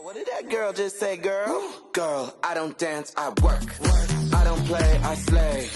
What did that girl just say, girl? Girl, I don't dance, I work. I don't play, I slay.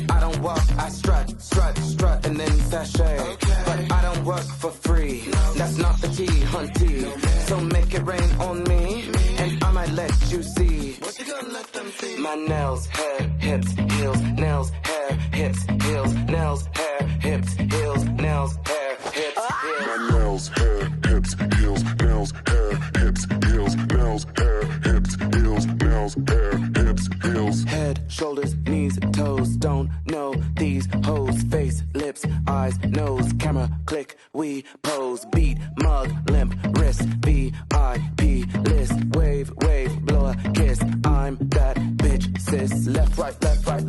I don't walk, I strut, strut, strut, and then sashay. But I don't work for free. That's not the tea, hunty. So make it rain on me, and I might let you see. What you gonna let them see? My nails, hair, hips, heels, nails, hair, hips, heels, nails, hair, hips, heels, nails, hair, hips, heels. My nails, hair, hips, heels, nails, hair, hips, heels, nails, hair, hips, heels, nails, hair, hips, heels. Head, shoulders, knees, toes, don't know these hoes. Face, lips, eyes, nose, camera, click, we pose. Beat, mug, limp, wrist, VIP list. Wave, wave, blow a kiss. I'm that bitch, sis. Left, right,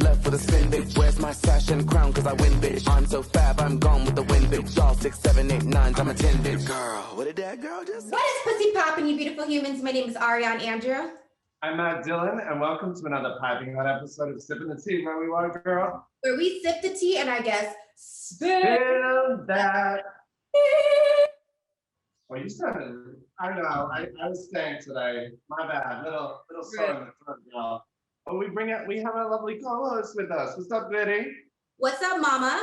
left with a spin, bitch. Where's my sash and crown? Cause I win, bitch. I'm so fab, I'm gone with the wind, bitch. Y'all 6, 7, 8, 9s, I'm a 10, bitch. Girl, what did that girl just say? What is pussy poppin', you beautiful humans? My name is Ariane Andrew. I'm Matt Dillon, and welcome to another piping hot episode of Sippin the Tea, where we are, girl. Where we sip the tea and I guess Spill that. Well, you sounded, I know, I was staying today. My bad, little sore in the throat, y'all. But we have a lovely co-host with us. What's up, Biddy? What's up, mama?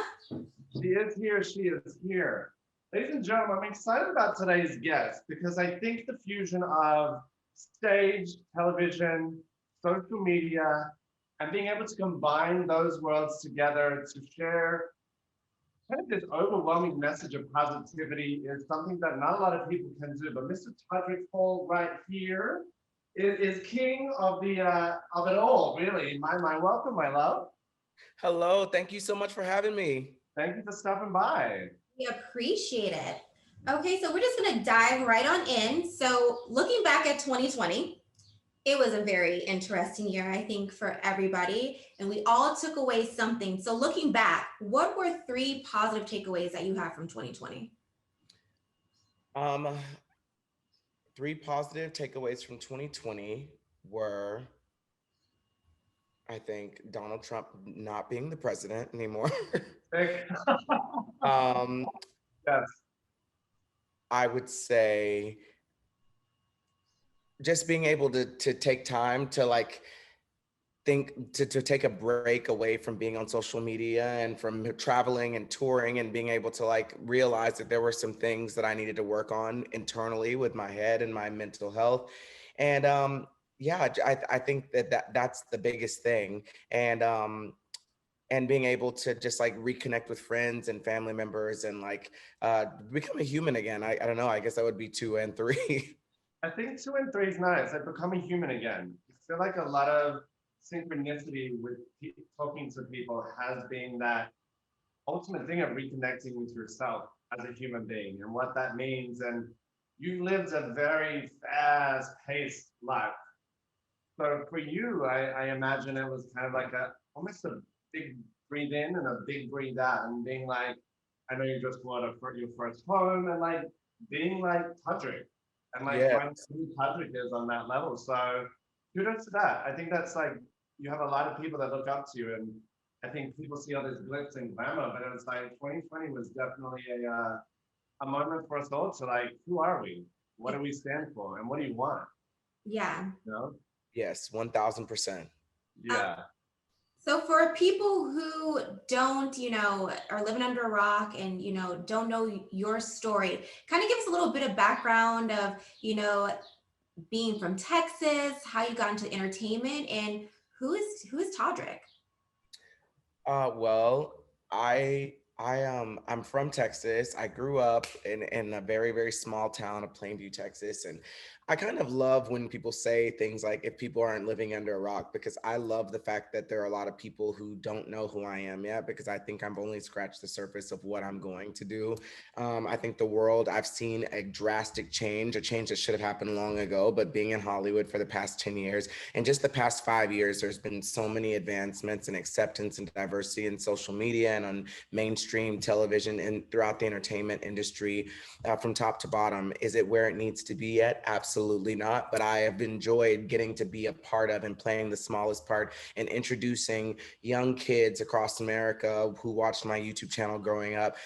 She is here. Ladies and gentlemen, I'm excited about today's guest because I think the fusion of stage, television, social media, and being able to combine those worlds together to share kind of this overwhelming message of positivity is something that not a lot of people can do. But Mr. Todrick Hall right here is king of the of it all, really. My welcome, my love. Hello, thank you so much for having me. Thank you for stopping by. We appreciate it. Okay, so we're just gonna dive right on in. So looking back at 2020, it was a very interesting year, I think, for everybody, and we all took away something. So looking back, what were 3 positive takeaways that you have from 2020? 3 positive takeaways from 2020 were, I think, Donald Trump not being the president anymore. Yes. I would say just being able to take time to like think to take a break away from being on social media and from traveling and touring and being able to like realize that there were some things that I needed to work on internally with my head and my mental health. And yeah, I think that's the biggest thing. And being able to just like reconnect with friends and family members and like become a human again. I don't know, I guess that would be 2 and 3. I think 2 and 3 is nice. Like becoming human again. I feel like a lot of synchronicity with talking to people has been that ultimate thing of reconnecting with yourself as a human being and what that means. And you lived a very fast-paced life. So for you, I imagine it was kind of like almost a big breathe in and a big breathe out, and being like, I know you just bought your first home, and like being like Todrick, and like finding who Todrick is on that level. So kudos to that. I think that's like you have a lot of people that look up to you, and I think people see all this glitz and glamour, but it was like 2020 was definitely a moment for us all to like, who are we? What do we stand for? And what do you want? Yeah. You know? Yes, 1000%. Yeah. So for people who don't, are living under a rock and, don't know your story, kind of give us a little bit of background of, being from Texas, how you got into entertainment, and who is Todrick? Well, I'm from Texas. I grew up in a very, very small town of Plainview, Texas. And I kind of love when people say things like, if people aren't living under a rock, because I love the fact that there are a lot of people who don't know who I am yet, because I think I've only scratched the surface of what I'm going to do. I think the world, I've seen a drastic change, a change that should have happened long ago, but being in Hollywood for the past 10 years and just the past 5 years, there's been so many advancements and acceptance and diversity in social media and on mainstream television and throughout the entertainment industry from top to bottom. Is it where it needs to be yet? Absolutely not. But I have enjoyed getting to be a part of and playing the smallest part in introducing young kids across America who watched my YouTube channel growing up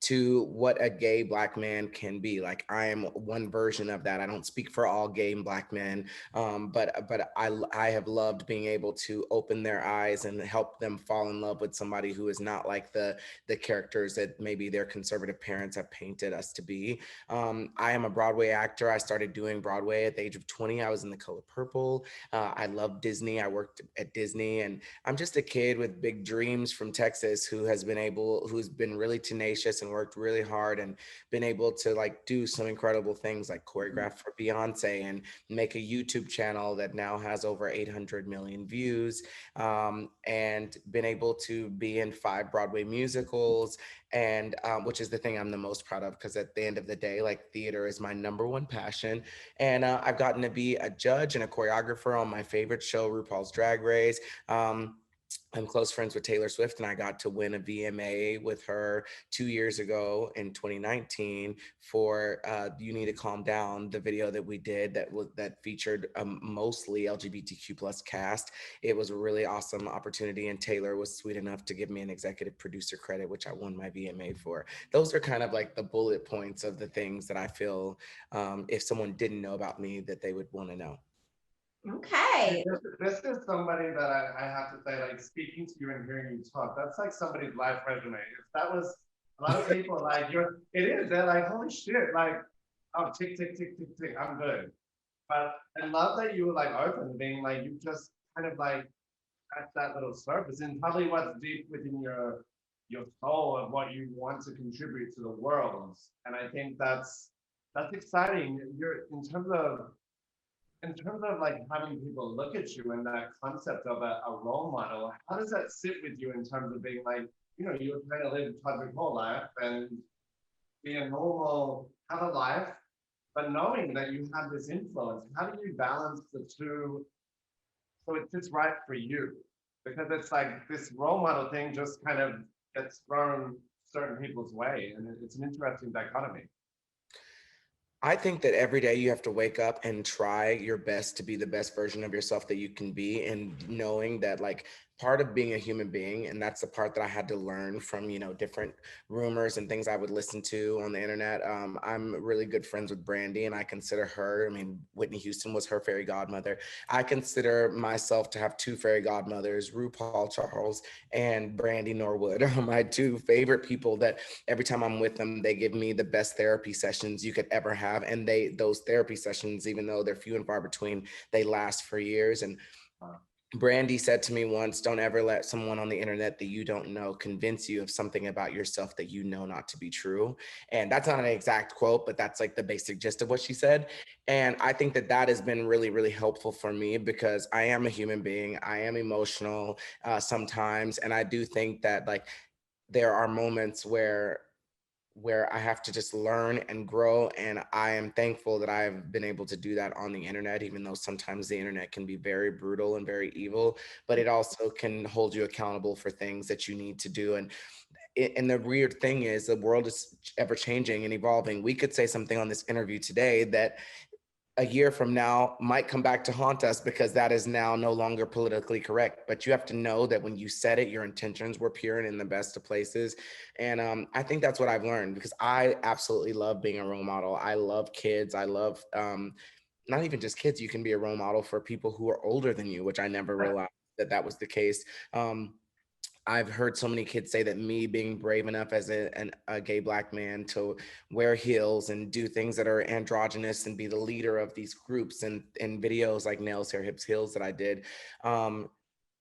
to what a gay black man can be. Like I am one version of that. I don't speak for all gay and black men, but I have loved being able to open their eyes and help them fall in love with somebody who is not like the characters that maybe their conservative parents have painted us to be. I am a Broadway actor. I started doing Broadway at the age of 20. I was in The Color Purple. I love Disney. I worked at Disney, and I'm just a kid with big dreams from Texas who's been really tenacious and worked really hard and been able to like do some incredible things like choreograph for Beyonce and make a YouTube channel that now has over 800 million views, and been able to be in 5 Broadway musicals, and which is the thing I'm the most proud of because at the end of the day, like theater is my number one passion. And I've gotten to be a judge and a choreographer on my favorite show, RuPaul's Drag Race. Um, I'm close friends with Taylor Swift, and I got to win a VMA with her 2 years ago in 2019 for "You Need to Calm Down," the video that we did that featured mostly LGBTQ plus cast. It was a really awesome opportunity, and Taylor was sweet enough to give me an executive producer credit, which I won my VMA for. Those are kind of like the bullet points of the things that I feel if someone didn't know about me, that they would want to know. Okay. This is somebody that I have to say, like speaking to you and hearing you talk, that's like somebody's life resume. If that was a lot of people like it is, they're like, holy shit, like, oh, tick, tick, tick, tick, tick, I'm good. But I love that you were like open, being like, you just kind of like scratch that little surface and probably what's deep within your soul of what you want to contribute to the world. And I think that's exciting. You're in terms of like having people look at you and that concept of a role model, how does that sit with you in terms of being like, you were trying to live Todrick Hall life and be a normal, have a life, but knowing that you have this influence, how do you balance the two so it's just right for you? Because it's like this role model thing just kind of gets thrown certain people's way, and it's an interesting dichotomy. I think that every day you have to wake up and try your best to be the best version of yourself that you can be, and knowing that like part of being a human being, and that's the part that I had to learn from different rumors and things I would listen to on the internet. I'm really good friends with Brandy, and I consider her, I mean, Whitney Houston was her fairy godmother. I consider myself to have two fairy godmothers, RuPaul Charles and Brandy Norwood, are my two favorite people that every time I'm with them, they give me the best therapy sessions you could ever have. And those therapy sessions, even though they're few and far between, they last for years. And Brandy said to me once, don't ever let someone on the internet that you don't know convince you of something about yourself that you know not to be true. And that's not an exact quote, but that's like the basic gist of what she said. And I think that that has been really, really helpful for me because I am a human being. I am emotional sometimes. And I do think that like there are moments where I have to just learn and grow. And I am thankful that I've been able to do that on the internet, even though sometimes the internet can be very brutal and very evil, but it also can hold you accountable for things that you need to do. And the weird thing is the world is ever changing and evolving. We could say something on this interview today that a year from now might come back to haunt us because that is now no longer politically correct. But you have to know that when you said it, your intentions were pure and in the best of places. And I think that's what I've learned because I absolutely love being a role model. I love kids. I love not even just kids. You can be a role model for people who are older than you, which I never realized that that was the case. I've heard so many kids say that me being brave enough as a gay black man to wear heels and do things that are androgynous and be the leader of these groups and in videos like Nails, Hair, Hips, Heels that I did, um,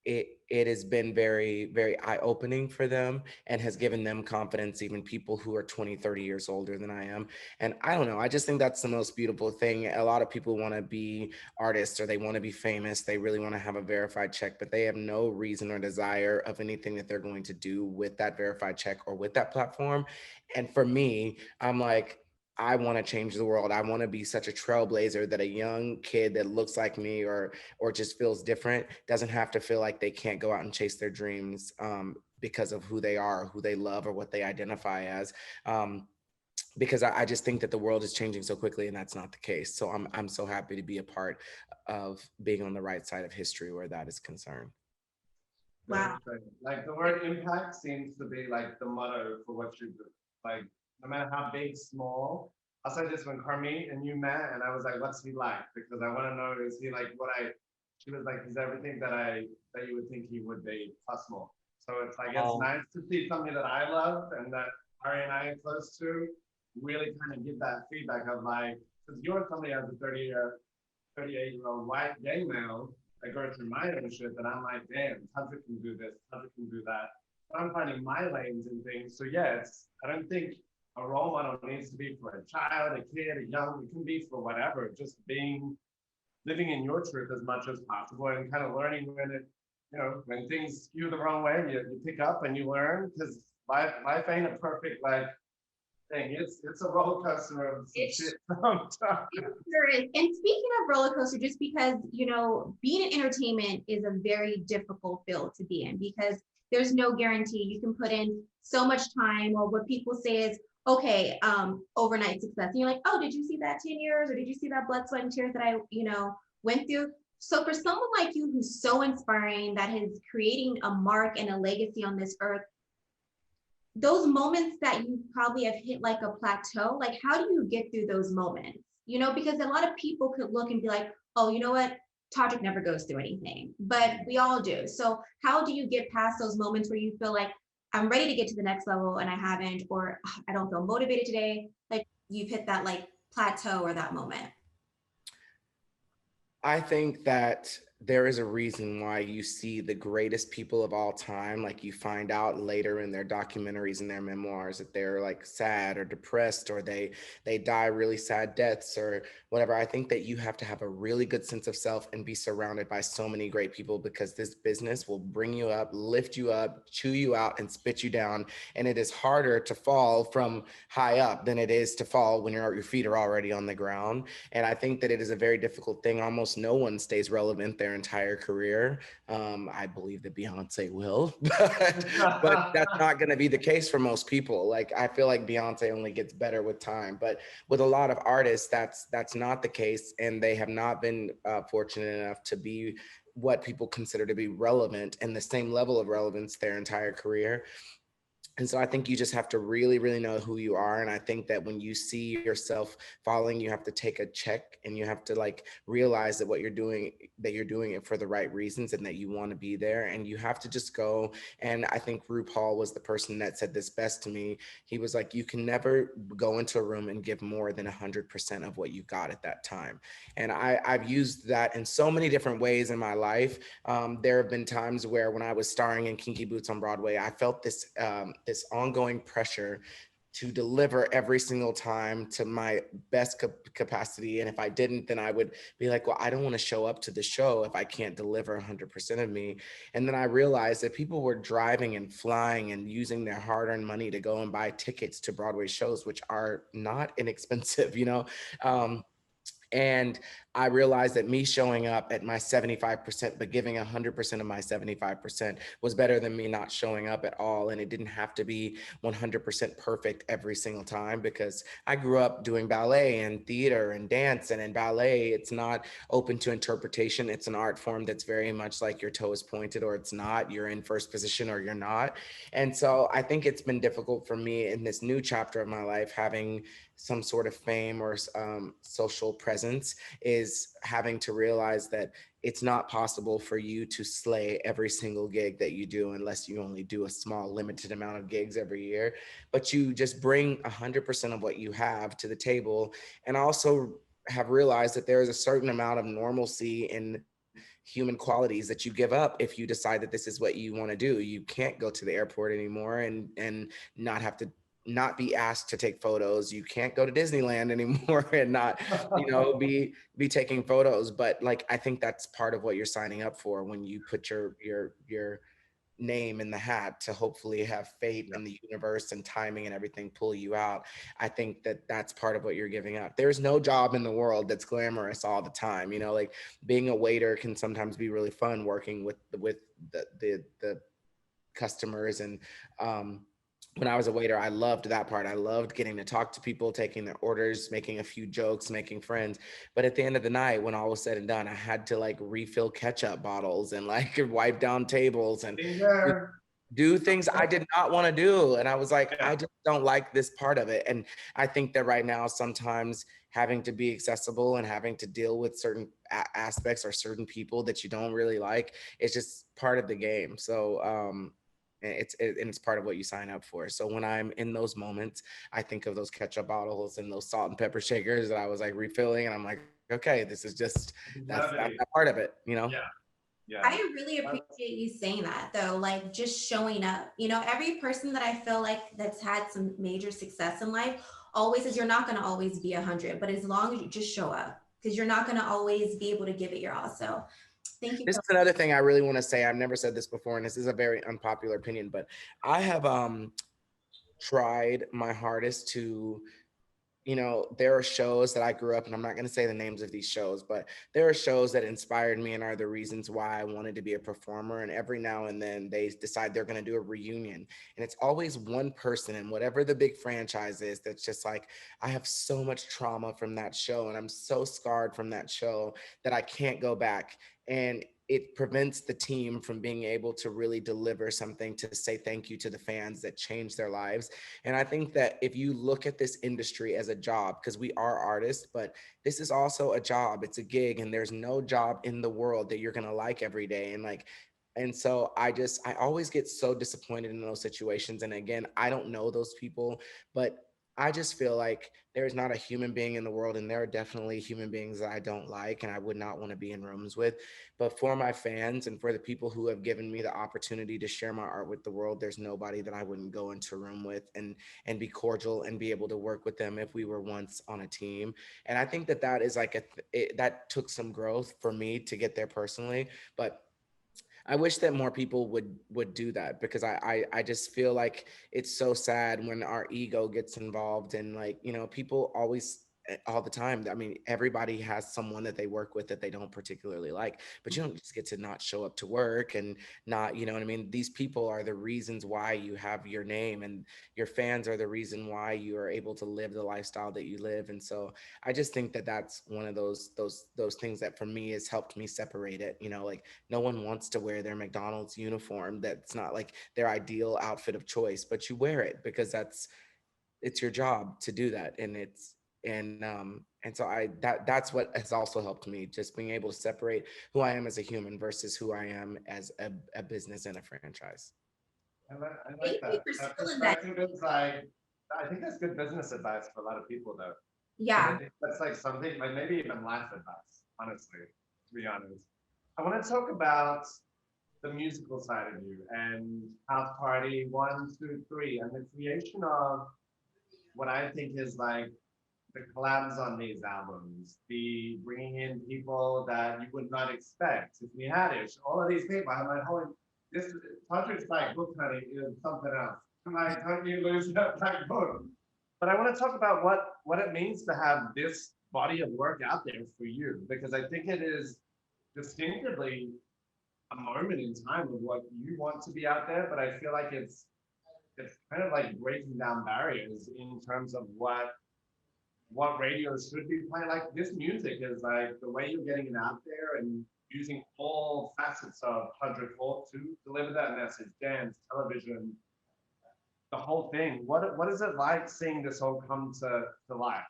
it has been very, very eye-opening for them and has given them confidence, even people who are 20, 30 years older than I am. And I don't know, I just think that's the most beautiful thing. A lot of people want to be artists or they want to be famous. They really want to have a verified check, but they have no reason or desire of anything that they're going to do with that verified check or with that platform. And for me, I'm like, I want to change the world. I want to be such a trailblazer that a young kid that looks like me or just feels different doesn't have to feel like they can't go out and chase their dreams because of who they are, who they love, or what they identify as. Because I just think that the world is changing so quickly, and that's not the case. So I'm so happy to be a part of being on the right side of history where that is concerned. Wow. Like the word impact seems to be like the motto for what you do. Like, no matter how big, small. I said this when Carmi and you met, and I was like, "What's he like?" Because I want to know, is he like what I? She was like, "He's everything that you would think he would be, plus more." So it's like it's Oh, nice to see something that I love and that Ari and I are close to. Really kind of get that feedback of like, because you're somebody as a 38-year-old white gay male that goes through my own shit that I'm like, damn, Todrick can do this, Todrick can do that. But I'm finding my lanes and things. So yeah, I don't think a role model needs to be for a child, a kid, a young, it can be for whatever, just living in your truth as much as possible and kind of learning when when things skew the wrong way, you pick up and you learn because life ain't a perfect like thing. It's a roller coaster of some shit sometimes. There is. And speaking of roller coaster, just because, being in entertainment is a very difficult field to be in because there's no guarantee. You can put in so much time, or what people say is, okay, overnight success. And you're like, oh, did you see that 10 years? Or did you see that blood, sweat, and tears that I, went through? So for someone like you who's so inspiring, that is creating a mark and a legacy on this earth, those moments that you probably have hit like a plateau, like how do you get through those moments? Because a lot of people could look and be like, oh, you know what? Todrick never goes through anything, but we all do. So how do you get past those moments where you feel like I'm ready to get to the next level and I haven't, or "Ugh, I don't feel motivated today." Like you've hit that like plateau or that moment. I think that there is a reason why you see the greatest people of all time, like you find out later in their documentaries and their memoirs that they're like sad or depressed, or they die really sad deaths or whatever. I think that you have to have a really good sense of self and be surrounded by so many great people, because this business will bring you up, lift you up, chew you out, and spit you down. And it is harder to fall from high up than it is to fall when your feet are already on the ground. And I think that it is a very difficult thing. Almost no one stays relevant their entire career. I believe that Beyonce will, but that's not going to be the case for most people. Like I feel like Beyonce only gets better with time, but with a lot of artists, that's not the case, and they have not been fortunate enough to be what people consider to be relevant and the same level of relevance their entire career. And so I think you just have to really, really know who you are. And I think that when you see yourself falling, you have to take a check and you have to like realize that what you're doing, that you're doing it for the right reasons and that you want to be there. And you have to just go. And I think RuPaul was the person that said this best to me. He was like, you can never go into a room and give more than 100% of what you got at that time. And I've used that in so many different ways in my life. There have been times where when I was starring in Kinky Boots on Broadway, I felt this ongoing pressure to deliver every single time to my best capacity. And if I didn't, then I would be like, well, I don't want to show up to the show if I can't deliver 100% of me. And then I realized that people were driving and flying and using their hard-earned money to go and buy tickets to Broadway shows, which are not inexpensive, and I realized that me showing up at my 75%, but giving 100% of my 75% was better than me not showing up at all. And it didn't have to be 100% perfect every single time, because I grew up doing ballet and theater and dance. And in ballet, it's not open to interpretation. It's an art form that's very much like your toe is pointed or it's not. You're in first position or you're not. And so I think it's been difficult for me in this new chapter of my life, having some sort of fame or social presence, is having to realize that it's not possible for you to slay every single gig that you do unless you only do a small limited amount of gigs every year, but you just bring 100% of what you have to the table. And also have realized that there is a certain amount of normalcy in human qualities that you give up if you decide that this is what you want to do. You can't go to the airport anymore and not have to not be asked to take photos. You can't go to Disneyland anymore and not, be taking photos. But like, I think that's part of what you're signing up for when you put your name in the hat, to hopefully have fate in the universe and timing and everything pull you out. I think that that's part of what you're giving up. There's no job in the world that's glamorous all the time. Like being a waiter can sometimes be really fun, working with the customers. And when I was a waiter, I loved that part. I loved getting to talk to people, taking their orders, making a few jokes, making friends. But at the end of the night, when all was said and done, I had to like refill ketchup bottles and like wipe down tables and Finger. do things I did not want to do. And I was like, Yeah. I just don't like this part of it. And I think that right now, sometimes having to be accessible and having to deal with certain aspects or certain people that you don't really like is just part of the game. So, and it's part of what you sign up for. So when I'm in those moments, I think of those ketchup bottles and those salt and pepper shakers that I was like refilling, and I'm like, okay, this is just that's Levity. that part of it, you know. Yeah. Yeah. I really appreciate you saying that though, like just showing up. Every person that I feel like that's had some major success in life always says you're not going to always be 100, but as long as you just show up, because you're not going to always be able to give it your all. So thank you This for is another thing I really want to say. I've never said this before, and this is a very unpopular opinion, but I have tried my hardest to, there are shows that I grew up, and I'm not going to say the names of these shows, but there are shows that inspired me and are the reasons why I wanted to be a performer. And every now and then they decide they're going to do a reunion. And it's always one person, and whatever the big franchise is, that's just like, I have so much trauma from that show, and I'm so scarred from that show that I can't go back. And it prevents the team from being able to really deliver something to say thank you to the fans that changed their lives. And I think that if you look at this industry as a job, because we are artists, but this is also a job, it's a gig, and there's no job in the world that you're going to like every day. And so I always get so disappointed in those situations. And again, I don't know those people, but I just feel like there's not a human being in the world, and there are definitely human beings that I don't like and I would not want to be in rooms with. But for my fans and for the people who have given me the opportunity to share my art with the world, there's nobody that I wouldn't go into a room with and be cordial and be able to work with them if we were once on a team. And I think that that is like that took some growth for me to get there personally. But I wish that more people would do that, because I just feel like it's so sad when our ego gets involved, and like, people always all the time. I mean, everybody has someone that they work with that they don't particularly like, but you don't just get to not show up to work and not, you know what I mean? These people are the reasons why you have your name, and your fans are the reason why you are able to live the lifestyle that you live. And so I just think that that's one of those things that for me has helped me separate it, like, no one wants to wear their McDonald's uniform. That's not like their ideal outfit of choice, but you wear it because it's your job to do that. And so that's what has also helped me, just being able to separate who I am as a human versus who I am as a business and a franchise. I like thank you that. for That spilling that. perspective is like, I think that's good business advice for a lot of people, though. And I Yeah. think that's like something, like maybe even life advice, honestly, to be honest. I want to talk about the musical side of you and House Party 1, 2, 3, and the creation of what I think is like the collabs on these albums, the bringing in people that you would not expect. Tiffany Haddish, all of these people. I'm like, holy, this Todrick's like book hunting is something else. I'm like, don't you lose that like book? But I want to talk about what it means to have this body of work out there for you, because I think it is distinctively a moment in time of what you want to be out there, but I feel like it's kind of like breaking down barriers in terms of what radio should be playing. Like this music is like the way you're getting it out there and using all facets of Todrick Hall to deliver that message, dance, television, the whole thing. What is it like seeing this all come to life?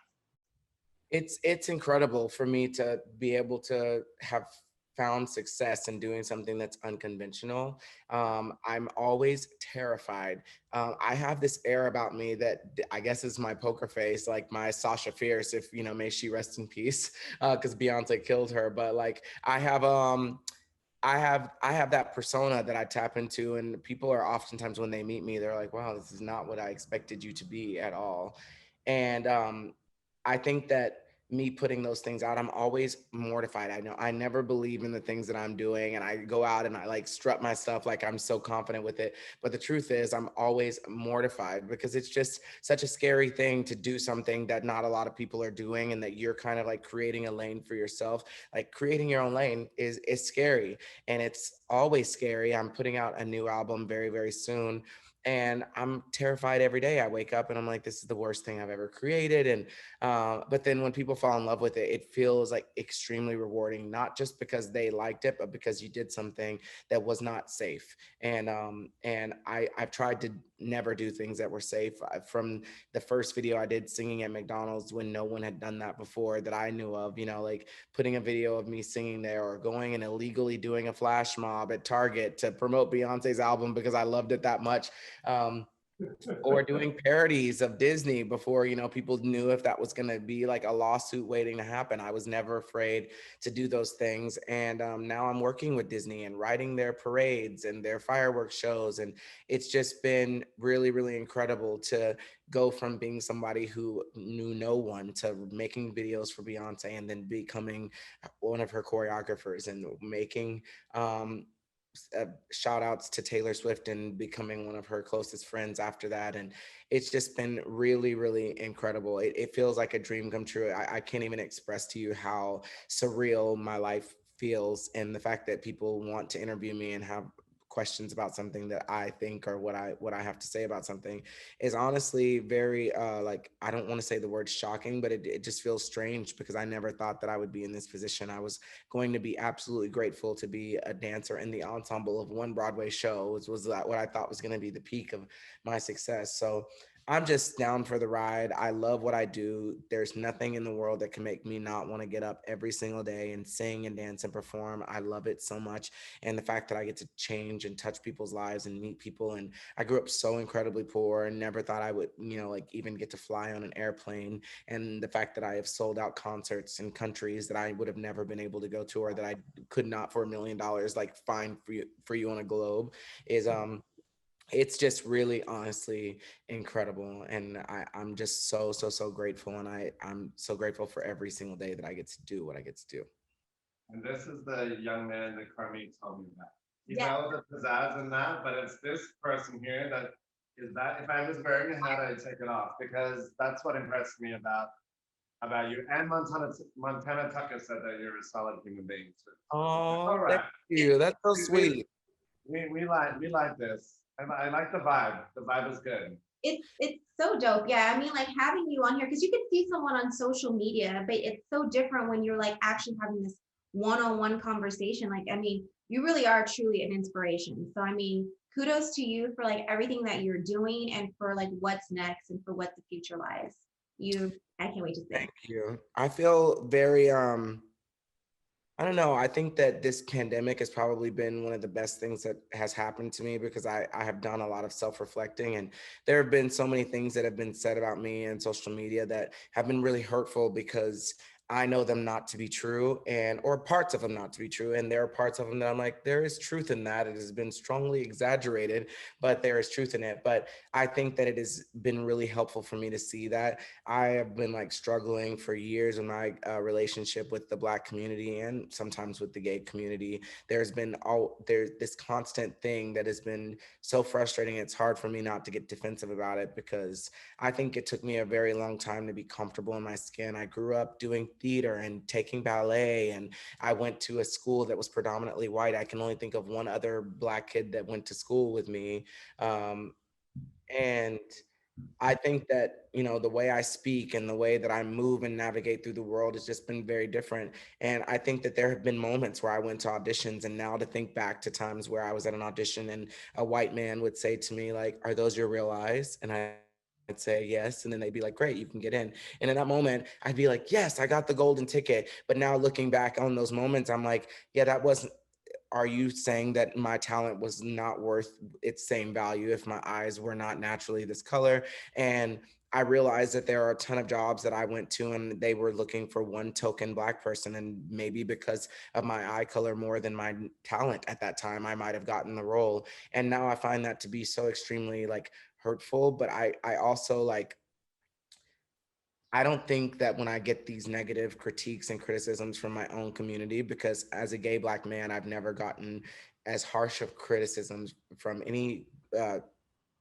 It's incredible for me to be able to have found success in doing something that's unconventional. I'm always terrified. I have this air about me that I guess is my poker face, like my Sasha Fierce, if may she rest in peace, because Beyonce killed her. But like I have that persona that I tap into, and people are oftentimes, when they meet me, they're like, wow, this is not what I expected you to be at all. And I think that me putting those things out, I'm always mortified. I know I never believe in the things that I'm doing, and I go out and I like strut my stuff like I'm so confident with it. But the truth is, I'm always mortified, because it's just such a scary thing to do something that not a lot of people are doing, and that you're kind of like creating a lane for yourself. Like, creating your own lane is scary, and it's always scary. I'm putting out a new album very, very soon. and I'm terrified every day. I wake up and I'm like, this is the worst thing I've ever created. And but then when people fall in love with it, it feels like extremely rewarding, not just because they liked it, but because you did something that was not safe. And I've tried to never do things that were safe. From the first video I did singing at McDonald's when no one had done that before that I knew of, like putting a video of me singing there, or going and illegally doing a flash mob at Target to promote Beyonce's album because I loved it that much. Um, or doing parodies of Disney before, people knew if that was going to be like a lawsuit waiting to happen. I was never afraid to do those things. And now I'm working with Disney and writing their parades and their fireworks shows. And it's just been really, really incredible to go from being somebody who knew no one to making videos for Beyonce and then becoming one of her choreographers and making shout outs to Taylor Swift and becoming one of her closest friends after that. And it's just been really, really incredible. It feels like a dream come true. I can't even express to you how surreal my life feels, and the fact that people want to interview me and have questions about something that I think, or what I have to say about something, is honestly very like, I don't want to say the word shocking, but it just feels strange because I never thought that I would be in this position. I was going to be absolutely grateful to be a dancer in the ensemble of one Broadway show, which was what I thought was going to be the peak of my success. So I'm just down for the ride. I love what I do. There's nothing in the world that can make me not want to get up every single day and sing and dance and perform. I love it so much. And the fact that I get to change and touch people's lives and meet people. And I grew up so incredibly poor and never thought I would, like even get to fly on an airplane. And the fact that I have sold out concerts in countries that I would have never been able to go to, or that I could not for $1 million like find for you on a globe, is it's just really honestly incredible. And I'm just so grateful. And I'm so grateful for every single day that I get to do what I get to do. And this is the young man that Carmi told me about. He Yeah. knows the pizzazz in that, but it's this person here that is that if I was wearing a hat, I'd take it off because that's what impressed me about you. And Montana Tucker said that you're a solid human being too. Oh, All thank right. you. That's so We, we, sweet. we like this. I like the vibe. The vibe is good. It's so dope. Yeah, I mean, like having you on here because you can see someone on social media, but it's so different when you're like actually having this one-on-one conversation. Like, I mean, you really are truly an inspiration. So, I mean, kudos to you for like everything that you're doing and for like what's next and for what the future lies. I can't wait to see. Thank you. I feel very I don't know. I think that this pandemic has probably been one of the best things that has happened to me because I have done a lot of self-reflecting, and there have been so many things that have been said about me and social media that have been really hurtful because I know them not to be true, and or parts of them not to be true. And there are parts of them that I'm like, there is truth in that. It has been strongly exaggerated, but there is truth in it. But I think that it has been really helpful for me to see that. I have been like struggling for years in my relationship with the Black community and sometimes with the gay community. There's this constant thing that has been so frustrating. It's hard for me not to get defensive about it because I think it took me a very long time to be comfortable in my skin. I grew up doing theater and taking ballet, and I went to a school that was predominantly white. I can only think of one other Black kid that went to school with me. Um, and I think that, the way I speak and the way that I move and navigate through the world has just been very different. And I think that there have been moments where I went to auditions, and now to think back to times where I was at an audition and a white man would say to me, like, "Are those your real eyes?" And I'd say yes. And then they'd be like, "Great, you can get in." And in that moment, I'd be like, "Yes, I got the golden ticket." But now looking back on those moments, I'm like, yeah, that wasn't, are you saying that my talent was not worth its same value if my eyes were not naturally this color? And I realized that there are a ton of jobs that I went to and they were looking for one token Black person. And maybe because of my eye color more than my talent at that time, I might have gotten the role. And now I find that to be so extremely like hurtful. But I also like, I don't think that when I get these negative critiques and criticisms from my own community, because as a gay Black man, I've never gotten as harsh of criticisms from any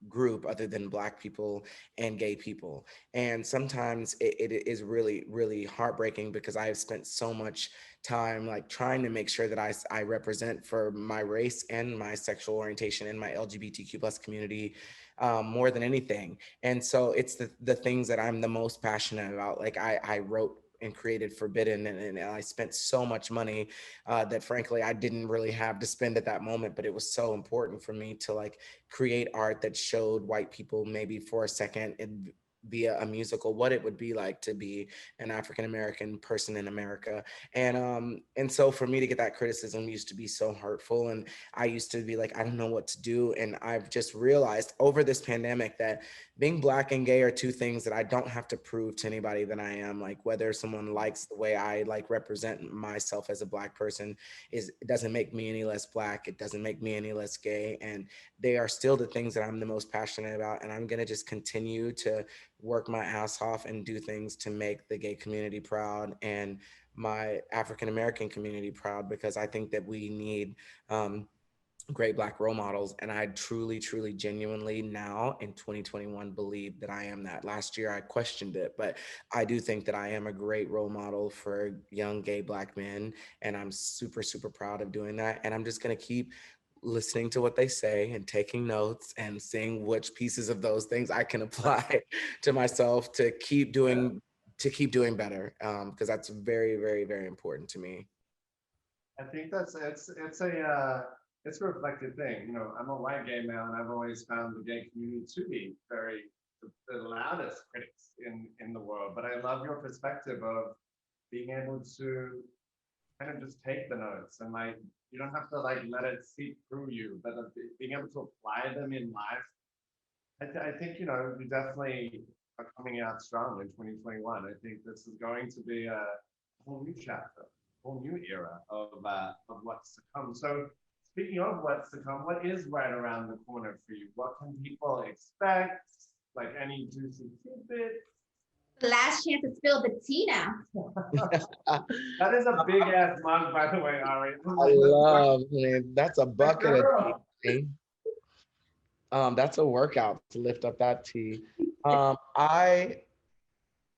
group other than Black people and gay people. And sometimes it is really, really heartbreaking because I have spent so much time like trying to make sure that I represent for my race and my sexual orientation and my LGBTQ plus community more than anything. And so it's the things that I'm the most passionate about. Like I wrote and created Forbidden, and I spent so much money that frankly I didn't really have to spend at that moment, but it was so important for me to like create art that showed white people maybe for a second and via a musical what it would be like to be an African American person in America. And so for me to get that criticism used to be so hurtful, and I used to be like, I don't know what to do. And I've just realized over this pandemic that being Black and gay are two things that I don't have to prove to anybody that I am. Like whether someone likes the way I like represent myself as a Black person is, it doesn't make me any less Black, it doesn't make me any less gay, and they are still the things that I'm the most passionate about. And I'm going to just continue to work my ass off and do things to make the gay community proud and my African American community proud, because I think that we need great Black role models. And I truly, truly, genuinely now in 2021 believe that I am that. Last year I questioned it, but I do think that I am a great role model for young gay Black men. And I'm super, super proud of doing that. And I'm just going to keep listening to what they say and taking notes and seeing which pieces of those things I can apply to myself to keep doing better, because that's very, very, very important to me. I think that's it's a reflective thing. You know, I'm a white gay male, and I've always found the gay community to be very the loudest critics in the world. But I love your perspective of being able to kind of just take the notes and like you don't have to like let it seep through you, but being able to apply them in life. I think you know you definitely are coming out strong in 2021. I think this is going to be a whole new chapter, whole new era of what's to come. So speaking of what's to come, what is right around the corner for you? What can people expect? Like any juicy tidbits? Last chance to spill the tea now. That is a big ass mug, by the way, Ari. I love, man, that's a bucket of Girl. tea. That's a workout to lift up that tea. I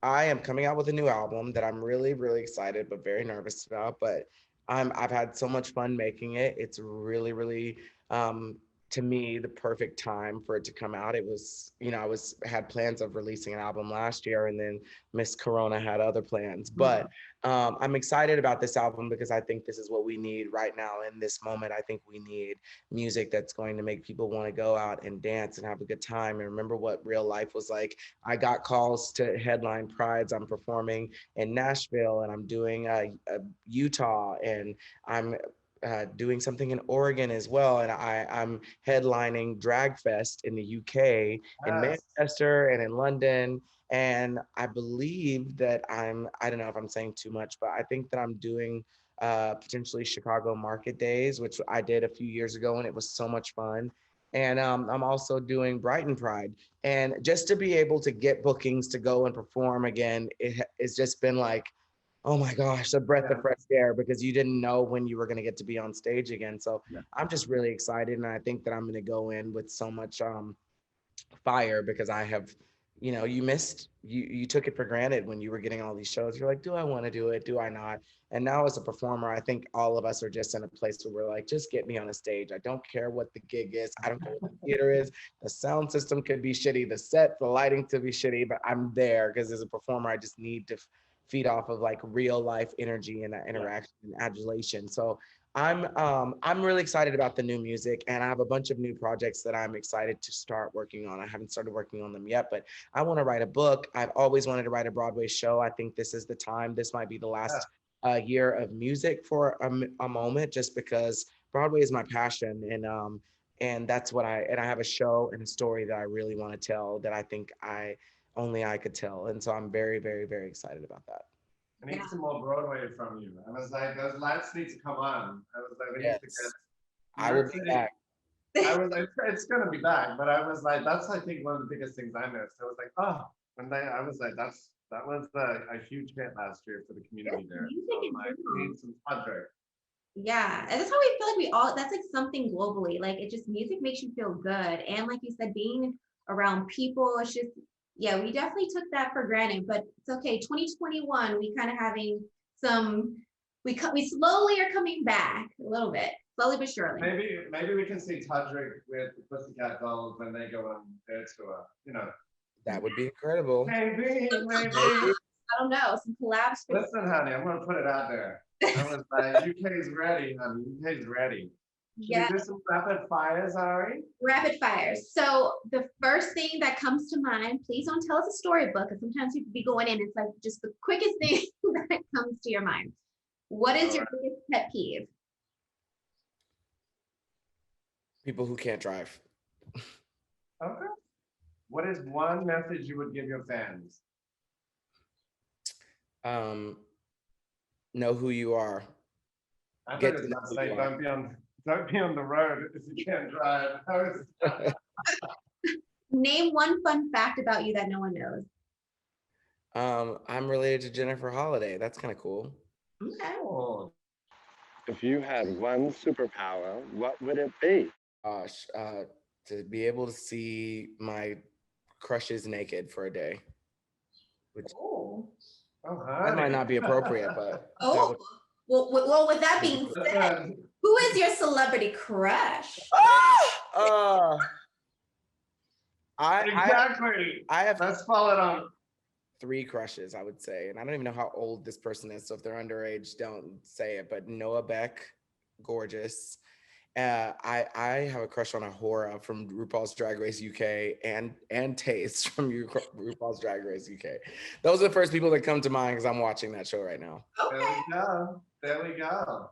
am coming out with a new album that I'm really, really excited but very nervous about. But I've had so much fun making it. It's really, really um, to me the perfect time for it to come out. It was, you know, I was had plans of releasing an album last year, and then Miss Corona had other plans. But I'm excited about this album because I think this is what we need right now in this moment. I think we need music that's going to make people want to go out and dance and have a good time and remember what real life was like. I got calls to headline prides. I'm performing in Nashville, and I'm doing Utah, and I'm doing something in Oregon as well. And I'm headlining Drag Fest in the UK, in Yes. Manchester, and in London. And I believe that I don't know if I'm saying too much, but I think that I'm doing potentially Chicago Market Days, which I did a few years ago, and it was so much fun. And I'm also doing Brighton Pride. And just to be able to get bookings to go and perform again, it's just been like, oh my gosh, a breath of Yeah. fresh air, because you didn't know when you were going to get to be on stage again. So Yeah. I'm just really excited. And I think that I'm going to go in with so much fire, because I have, you know, you took it for granted when you were getting all these shows. You're like, do I want to do it? Do I not? And now as a performer, I think all of us are just in a place where we're like, just get me on a stage. I don't care what the gig is. I don't care what the theater is. The sound system could be shitty. The set, the lighting could be shitty, but I'm there because as a performer, I just need to feed off of like real life energy and Yeah. interaction and adulation. So I'm really excited about the new music, and I have a bunch of new projects that I'm excited to start working on. I haven't started working on them yet, but I want to write a book. I've always wanted to write a Broadway show. I think this is the time. This might be the Yeah. last year of music for a moment, just because Broadway is my passion, and that's what I have a show and a story that I really want to tell that I think I could tell, and so I'm very, very, very excited about that. I need Yeah. some more Broadway from you. I was like, those lights need to come on. I was like, we need to get Yes, New I will York be City. back. I was like, it's gonna be back, but I was like, that's I think one of the biggest things I missed. I was like, oh, I was like, that was a huge hit last year for the This community there. music So in I'm like, we general. need some Todrick. Yeah, and that's how we feel like we all, that's like something globally. Like it just, music makes you feel good. And like you said, being around people, it's just, yeah, we definitely took that for granted, but it's okay. 2021, we kind of having some, we slowly are coming back a little bit, slowly but surely. Maybe we can see Todrick with the Pussycat Dolls when they go on their tour. You know. That would be incredible. Maybe. I don't know, some collabs. Listen, honey, I'm gonna put it out there. I was like, UK's ready, honey. UK's ready. Yeah. Should we do some rapid fires, Ari? Rapid fires. So the first thing that comes to mind, please don't tell us a storybook, because sometimes you could be going in, it's like just the quickest thing that comes to your mind. What is your biggest pet peeve? People who can't drive. Okay. What is one message you would give your fans? Know who you are. I Get thought it to was know about to who say, you are. don't be on the road if you can't drive. Name one fun fact about you that no one knows. I'm related to Jennifer Holliday. That's kind of cool. Okay. Oh, If you had one superpower, what would it be? Gosh, to be able to see my crushes naked for a day. Which Oh. that might not be appropriate, but Oh. Well, with that being said, who is your celebrity crush? exactly. I have Let's follow it on. 3 crushes, I would say, and I don't even know how old this person is, so if they're underage, don't say it. But Noah Beck, gorgeous. I have a crush on Ahura from RuPaul's Drag Race UK and Taste from RuPaul's Drag Race UK. Those are the first people that come to mind because I'm watching that show right now. Okay. There we go.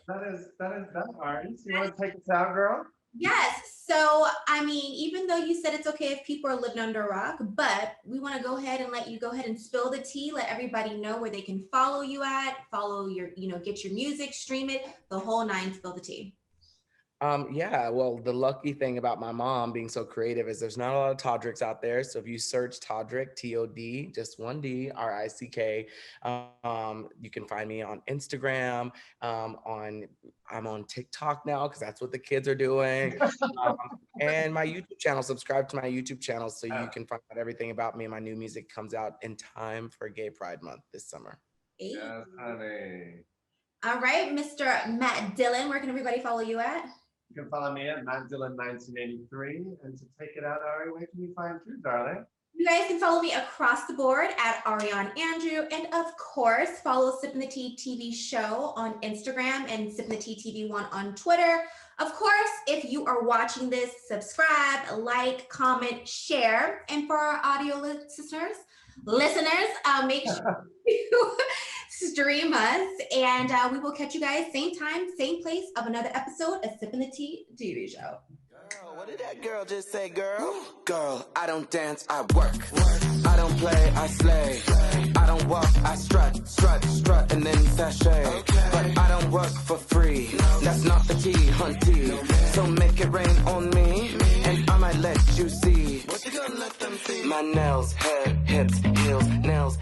That is that, Ari. So you want to take us out, girl? Yes. So, I mean, even though you said it's okay if people are living under a rock, but we want to go ahead and let you go ahead and spill the tea, let everybody know where they can follow you at, follow your, get your music, stream it, the whole 9, spill the tea. Yeah, well, the lucky thing about my mom being so creative is there's not a lot of Todricks out there. So if you search Todrick, Tod, just 1D, Rick, you can find me on Instagram. I'm on TikTok now because that's what the kids are doing. And my YouTube channel, subscribe to my YouTube channel so you can find out everything about me, and my new music comes out in time for Gay Pride Month this summer. Yes, honey. All right, Mr. Matt Dillon, where can everybody follow you at? You can follow me at Matt Dillon 1983. And to take it out, Ari, where can you find you, darling? You guys can follow me across the board at Ariane Andrew. And of course, follow Sippin' the Tea TV show on Instagram and Sippin' the Tea TV1 on Twitter. Of course, if you are watching this, subscribe, like, comment, share. And for our audio listeners, make sure you stream us, and we will catch you guys same time, same place of another episode of Sippin' the Tea TV show. Girl, what did that girl just say, girl? Girl, I don't dance, I work. I don't play, I slay. I don't walk, I strut, and then sashay. But I don't work for free. That's not the tea, hunty. So make it rain on me, and I might let you see. My nails, hair, hips, heels, nails,